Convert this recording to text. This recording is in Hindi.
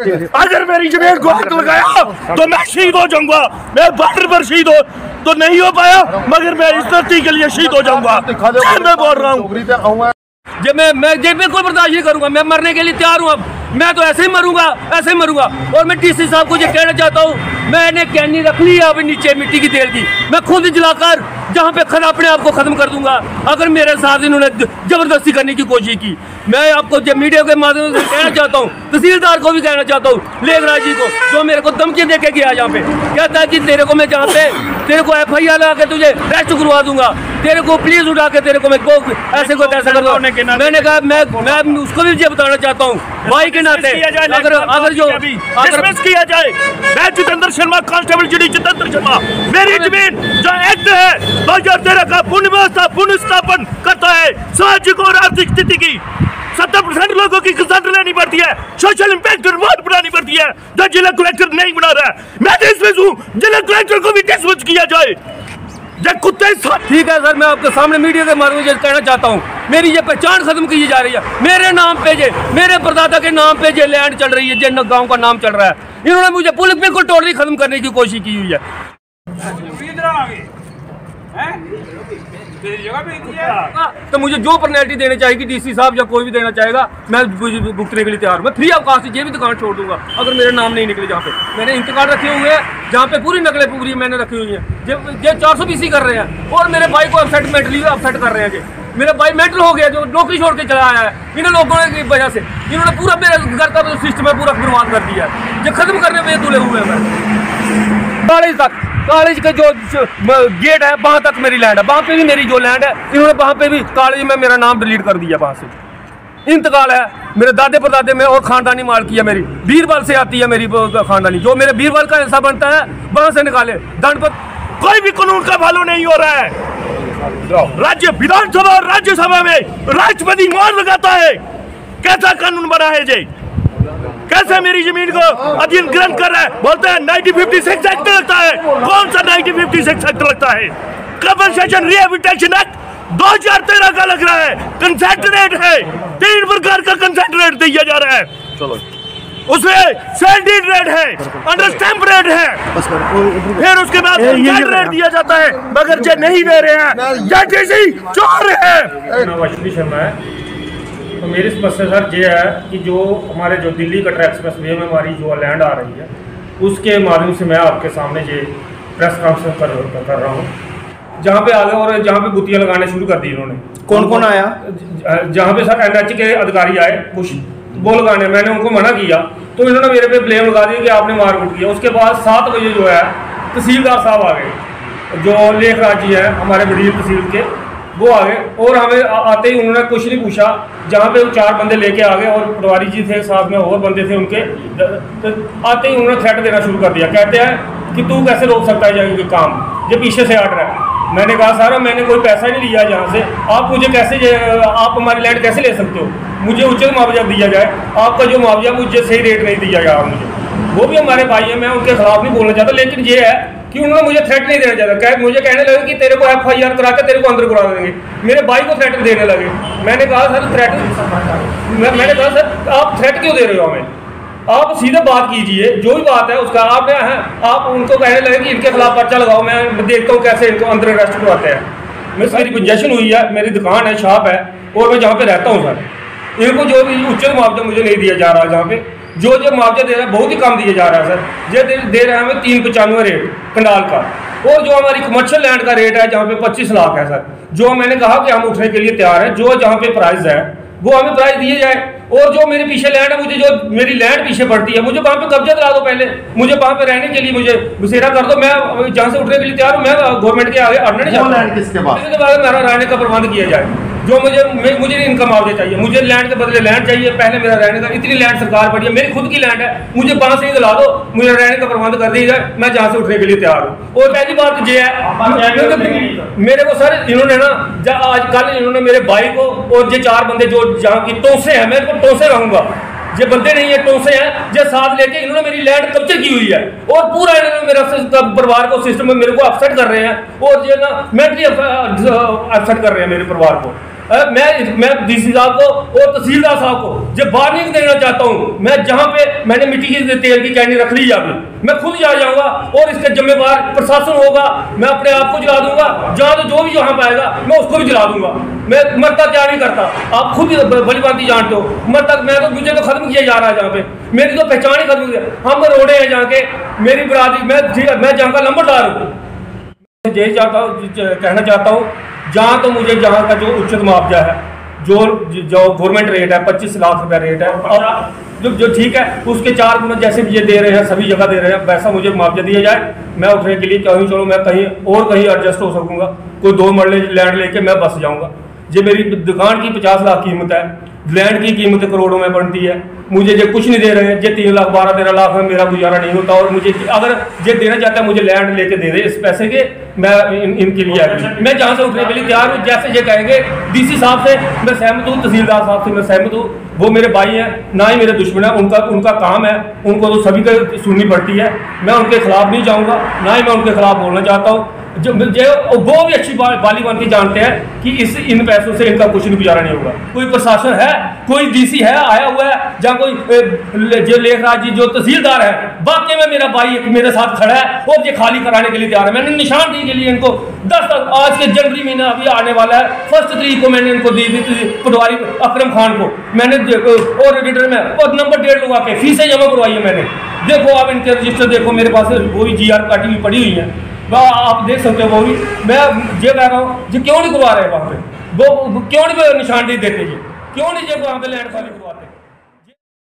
अगर मेरी जमीन को आग लगाया तो मैं शहीद हो जाऊंगा, मैं बॉर्डर पर शहीद हो तो नहीं हो पाया, मगर मैं इस धरती के लिए शहीद हो जाऊंगा। मैं बोल रहा हूँ जब मैं बिल्कुल बर्दाश्त नहीं करूंगा, मैं मरने के लिए तैयार हूँ। अब मैं तो ऐसे ही मरूंगा, ऐसे ही मरूंगा। और मैं डीसी साहब को ये कहना चाहता हूँ, मैंने कैनी रख ली है अभी नीचे मिट्टी की तेल की, मैं खुद जलाकर जहाँ पे खड़ा अपने आप को खत्म कर दूंगा अगर मेरे साथ इन्होंने जबरदस्ती करने की कोशिश की। मैं आपको जब मीडिया के माध्यम से कहना चाहता हूँ, तहसीलदार को भी कहना चाहता हूँ, लेखराज जी को, जो मेरे को धमकी दे के गया यहाँ पे, कहता है कि तेरे को मैं जहाँ पे तेरे को FIR लगा के तुझे अरेस्ट करवा दूंगा, तेरे को पुलिस उठा के तेरे को मैं ऐसे को ऐसा कर दूंगा। मैंने कहा मैं उसको भी ये बताना चाहता हूँ भाई के नाते, अगर जो डिसमिस किया जाए, मैं जितेंद्र शर्मा, कांस्टेबल जुडी जितेंद्र शर्मा, मेरी जमीन जो एक्ट है 2013 का पुनर्स्थापन करता है सामाजिक और आर्थिक स्थिति की 70% लोगों की कंसेंट लेनी पड़ती है, सोशल इम्पैक्ट रिपोर्ट बनानी पड़ती है, जो जिला कलेक्टर नहीं बना रहा है। मैं डिसमिस हूँ, जिला कलेक्टर को भी डिसमिस किया जाए। कुत्ते ठीक है सर, मैं आपके सामने मीडिया के माध्यम से कहना चाहता हूँ, मेरी ये पहचान खत्म की जा रही है, मेरे नाम पे मेरे परदादा के नाम पे ये लैंड चल रही है, जिन गांव का नाम चल रहा है, इन्होंने मुझे पुलिस बिल्कुल टोटली खत्म करने की कोशिश की हुई है। तो मुझे जो पेनल्टी देनी चाहेगी डीसी साहब या कोई भी देना चाहेगा, मैं भुगतने के लिए तैयार हूँ। मैं फ्री ऑफ कॉस्ट ये भी दुकान छोड़ दूंगा अगर मेरे नाम नहीं निकले। जहाँ पे मैंने इंतकाल रखे हुए हैं, जहाँ पे पूरी नकलें पूरी मैंने रखी हुई हैं, ये 420 कर रहे हैं और मेरे भाई को अपसेट मेंटली अपसेट कर रहे हैं। मेरा भाई मेंटल हो गया, जो नौकरी छोड़ के चला आया है, इन लोगों की वजह से इन्होंने पूरा मेरे घर का जो सिस्टम है पूरा बर्बाद कर दिया है। ये खत्म करने में तुले हुए हैं। मैं कॉलेज का जो गेट है वहाँ तक मेरी लैंड है, वहाँ पे भी मेरी जो लैंड है इन्होंने वहाँ पे भी कॉलेज में मेरा नाम डिलीट कर दिया। वहाँ से इंतकाल है मेरे दादे परदादे में और खानदानी मालकी है मेरी, बीरबल से आती है मेरी खानदानी, जो मेरे बीरबल का हिस्सा बनता है वहाँ से निकाले। दंड पर कोई भी कानून का फॉलो नहीं हो रहा है। राज्य विधानसभा और राज्यसभा में राष्ट्रपति मोहर लगाता है, कैसा कानून बना है जी? कैसे मेरी जमीन को अधीन ग्रहण कर रहा है? बोलते हैं 1956 एक्ट लगता है। कौन सा 1956 एक्ट लगता है? कंपनसेशन रिहेबिलिटेशन एक्ट 2013 का लग रहा है। कंसेंट रेट है, 3 प्रकार का कंसेंट रेट दिया जा रहा है। चलो उसमें सेल्डीड रेट है, अंडरस्टैम्प रेट है, फिर उसके बाद रेट दिया जाता है, मगर ये नहीं दे रहे हैं, जैसे चोर है। तो मेरी समस्या सर ये है कि जो हमारे जो दिल्ली कटरा एक्सप्रेस वे में हमारी जो लैंड आ रही है, उसके माध्यम से मैं आपके सामने ये प्रेस कॉन्फ्रेंस कर रहा हूँ, जहाँ पे आ गए और जहाँ पे गुत्तियाँ लगाने शुरू कर दी इन्होंने। कौन कौन आया? जहाँ पे सर NH के अधिकारी आए कुछ वो लगाने, मैंने उनको मना किया तो इन्होंने मेरे पे ब्लेम लगा दिया कि आपने मारपीट किया। उसके बाद 7 बजे जो है तहसीलदार साहब आ गए, जो लेखराज जी है हमारे बड़ी तहसील के, वो आ गए और हमें आते ही उन्होंने कुछ नहीं पूछा। जहाँ पे वो 4 बंदे लेके आ गए और पटवारी जी थे साथ में और बंदे थे उनके, तो आते ही उन्होंने थ्रेट देना शुरू कर दिया। कहते हैं कि तू कैसे रोक सकता है जाएंगे काम, ये पीछे से आर्डर है। मैंने कहा सर मैंने कोई पैसा ही नहीं लिया यहाँ से, आप मुझे कैसे, आप हमारी लैंड कैसे ले सकते हो? मुझे उचित मुआवजा दिया जाए, आपका जो मुआवजा मुझे सही रेट नहीं दिया गया मुझे। वो भी हमारे भाई हैं, मैं उनके खिलाफ नहीं बोलना चाहता, लेकिन ये है कि उन्होंने मुझे थ्रेट नहीं देना चाहता। मुझे कहने लगे कि तेरे को FIR करा के तेरे को अंदर करा देंगे, मेरे भाई को थ्रेट देने लगे। मैंने कहा सर मैंने कहा सर आप थ्रेट क्यों दे रहे हो हमें? आप सीधे बात कीजिए, जो भी बात है उसका। आप उनको कहने लगे कि इनके खिलाफ पर्चा लगाओ, मैं देखता हूँ कैसे इनको अंदर अरेस्ट करवाते हैं। मेरी पोजेशन हुई है, मेरी दुकान है, शॉप है और मैं जहाँ पे रहता हूँ सर, इनको जो भी उचित मुआवजा मुझे नहीं दिया जा रहा। जहाँ पे जो मुआवजा दे रहा है बहुत ही कम दिया जा रहा है सर। ये दे रहे हैं हमें 395 रेट कंडाल का, और जो हमारी कमर्शियल लैंड का रेट है जहाँ पे 25 लाख है सर। जो मैंने कहा कि हम उठने के लिए तैयार हैं, जो जहाँ पे प्राइस है वो हमें प्राइस दिए जाए। और जो मेरे पीछे लैंड है, मुझे जो मेरी लैंड पीछे पड़ती है, मुझे वहाँ पे कब्जा दिला दो पहले, मुझे वहाँ पे रहने के लिए मुझे बसेरा कर दो। मैं जहाँ से उठने के लिए तैयार हूँ, मैं गवर्नमेंट के आगे अड़ने नहीं चाहता। इसके बाद मेरा रहने का प्रबंध किया जाए। जो मुझे इनका मुआवजा चाहिए, मुझे लैंड के बदले लैंड चाहिए, पहले मेरा रहने का। इतनी लैंड सरकार पड़ी है, मेरी खुद की लैंड है, मुझे 5 से ही दिला दो, मुझे रहने का प्रबंध कर दिया जाए, मैं जहाँ से उठने के लिए तैयार हूँ। और पहली बात ये है, मेरे को सर इन्होंने ना आज कल इन्होंने मेरे भाई को और ये 4 बंदे जो जहाँ की टोसे हैं, मैं इनको टोसे रहूंगा, ये बंदे नहीं है टोसे हैं, ये साथ लेके इन्होंने मेरी लैंड कब्जे की हुई है और पूरा इन्होंने मेरा परिवार को सिस्टम में मेरे को अपसेट कर रहे हैं और ये ना मेंटली अपसेट कर रहे हैं मेरे परिवार को। मैं डीसी साहब को और तहसीलदार साहब को जो वार्निंग देना चाहता हूँ। मैं जहाँ पे मैंने मिट्टी की तेल की कैनी रख ली अभी, मैं खुद जा जाऊँगा और इसके जिम्मेवार प्रशासन होगा। मैं अपने आप को जला दूंगा, जहाँ तो जो भी यहाँ पे आएगा मैं उसको भी जला दूंगा। मैं मरता क्या नहीं करता, आप खुद भली भांति जानते हो। मरता मैं तो मुझे तो खत्म किया जा रहा है जहाँ पे, मेरी तो पहचान ही खत्म की। हम रोडे हैं जहाँ के, मेरी बरादरी मैं जहाँ का नंबरदार हूँ। यही कहना चाहता हूँ, जहाँ तो मुझे जहाँ का जो उचित मुआवजा है, जो गवर्नमेंट रेट है 25 लाख रुपया रेट है, और जो ठीक है उसके 4 गुना जैसे भी ये दे रहे हैं, सभी जगह दे रहे हैं, वैसा मुझे मुआवजा दिया जाए। मैं उठने के लिए कहीं चलो मैं कहीं और कहीं एडजस्ट हो सकूँगा, कोई 2 मरले लैंड लेके मैं बस जाऊँगा। ये मेरी दुकान की 50 लाख कीमत है, लैंड की कीमत करोड़ों में बनती है। मुझे ये कुछ नहीं दे रहे हैं, ये 3 लाख 12-13 लाख में मेरा गुजारा नहीं होता। और मुझे अगर ये देना चाहता है मुझे लैंड लेके दे दे इस पैसे के, मैं इनके लिए मैं जहाँ से उठने के लिए तैयार हूँ। जैसे ये कहेंगे डीसी साहब से मैं सहमत हूँ, तहसीलदार साहब से मैं सहमत हूँ, वो मेरे भाई हैं, ना ही मेरे दुश्मन है। उनका काम है, उनको तो सभी को सुननी पड़ती है। मैं उनके खिलाफ नहीं जाऊँगा, ना ही मैं उनके खिलाफ बोलना चाहता हूँ। जो वो भी अच्छी बाली बन के जानते हैं कि इन पैसों से इनका कुछ नहीं गुजारा नहीं होगा। कोई प्रशासन है, कोई डीसी है आया हुआ है, जहाँ कोई जो लेखराज जी जो तहसीलदार है, वाकई में मेरा भाई मेरे साथ खड़ा है और ये खाली कराने के लिए तैयार है। मैंने निशानदेही के लिए इनको 10 आज के जनवरी महीना अभी आने वाला है, 1 तारीख को मैंने इनको दी थी पटवारी अकरम खान को। मैंने और रजिस्टर में और नंबर 1.5 लगा के फीसें जमा करवाई है मैंने। देखो आप इनके रजिस्टर देखो, मेरे पास वो भी GR काटी हुई पड़ी हुई है, आप देख सकते हो। वो भी मैं ये कह रहा हूँ जी क्यों नहीं करवा रहे वहाँ पे, वो क्यों नहीं निशानदेही देते जी, क्यों नहीं जब वहाँ पे लैंड खाली करवाते।